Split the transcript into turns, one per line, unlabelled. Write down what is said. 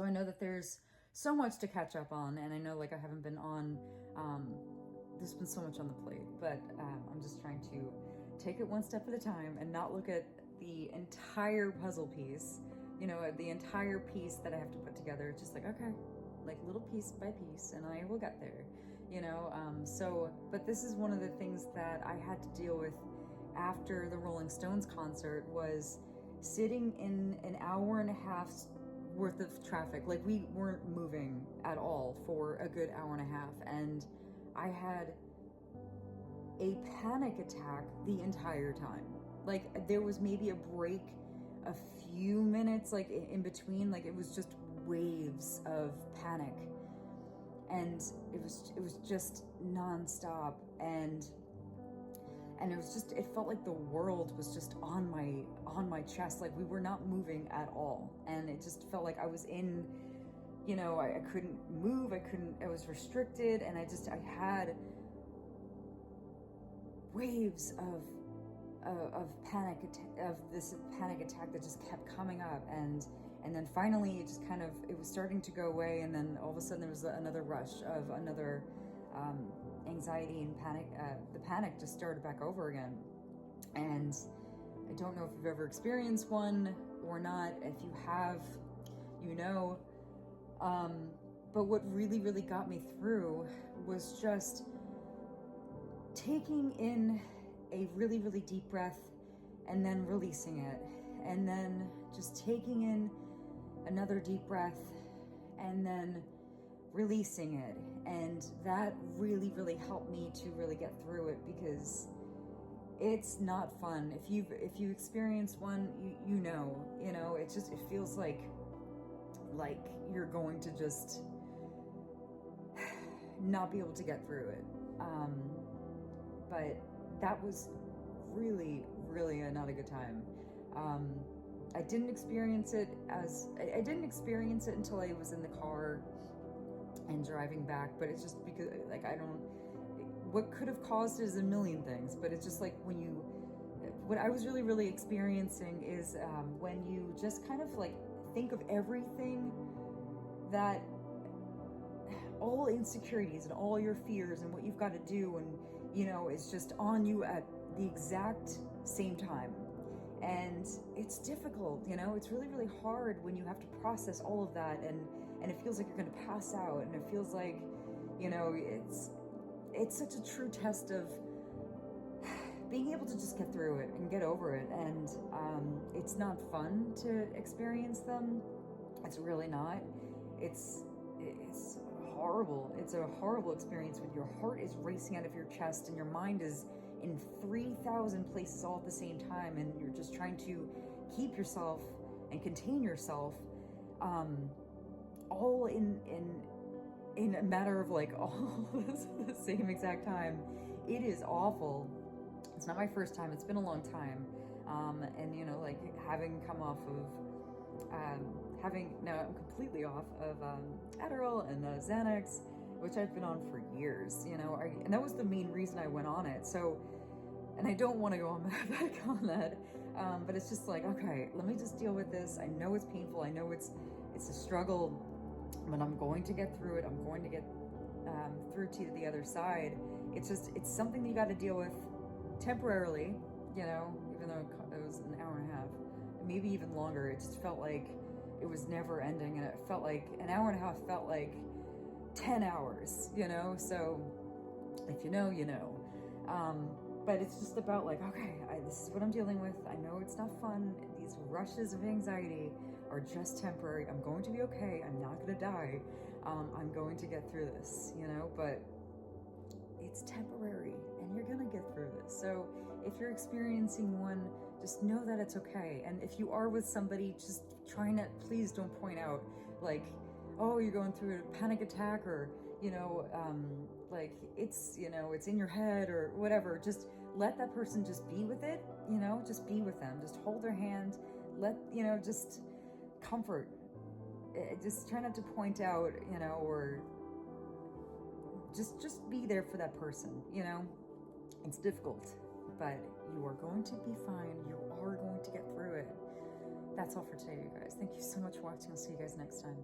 So I know that there's so much to catch up on, and I know like I haven't been on, there's been so much on the plate, but I'm just trying to take it one step at a time and not look at the entire puzzle piece, you know, the entire piece that I have to put together. It's just like, okay, like little piece by piece, and I will get there, you know. But this is one of the things that I had to deal with after the Rolling Stones concert, was sitting in an hour and a half's worth of traffic. Like, we weren't moving at all for a good hour and a half, and I had a panic attack the entire time. Like, there was maybe a break a few minutes, like in between. Like, it was just waves of panic, and it was just nonstop, and it felt like the world was just on my chest. Like, we were not moving at all, and it just felt like I was in, you know, I couldn't move, I was restricted, and I had waves of this panic attack that just kept coming up, and then finally it was starting to go away, and then all of a sudden there was another rush of another anxiety and panic. The panic just started back over again, and I don't know if you've ever experienced one or not. If you have, you know. But what really got me through was just taking in a really deep breath and then releasing it, and then just taking in another deep breath and then releasing it. And that really helped me to really get through it, because it's not fun. If you experience one, you know, it feels like you're going to just not be able to get through it. But that was really not a good time. I didn't experience it until I was in the car and driving back, but it's just because, like, what could have caused it is a million things, but it's just like what I was really experiencing is when you just kind of like think of everything, that all insecurities and all your fears and what you've got to do, and, you know, it's just on you at the exact same time. And it's difficult, you know, it's really hard when you have to process all of that, and it feels like you're going to pass out, and it feels like, you know, it's such a true test of being able to just get through it and get over it. And it's not fun to experience them. It's really not. It's horrible. It's a horrible experience when your heart is racing out of your chest and your mind is in 3,000 places all at the same time, and you're just trying to keep yourself and contain yourself, all in a matter of like all the same exact time. It is awful. It's not my first time. It's been a long time, and, you know, like, having come off of now I'm completely off of Adderall and Xanax, which I've been on for years, you know, and that was the main reason I went on it. So, and I don't want to go back on that, but it's just like, okay, let me just deal with this. I know it's painful. I know it's a struggle, but I'm going to get through it. I'm going to get through to the other side. It's something that you got to deal with temporarily, you know, even though it was an hour and a half, maybe even longer. It just felt like it was never ending, and it felt like an hour and a half felt like 10 hours, you know? So if you know, you know. But it's just about like, okay, this is what I'm dealing with. I know it's not fun. These rushes of anxiety are just temporary. I'm going to be okay. I'm not going to die. I'm going to get through this, you know, but it's temporary, and you're going to get through this. So if you're experiencing one, just know that it's okay. And if you are with somebody, just try not, please don't point out like, oh, you're going through a panic attack, or, you know, like, it's, you know, it's in your head or whatever. Just let that person just be with it, you know, just be with them, just hold their hand, just comfort. Just try not to point out, you know, or just be there for that person, you know. It's difficult, but you are going to be fine. You are going to get through it. That's all for today, you guys. Thank you so much for watching. I'll see you guys next time.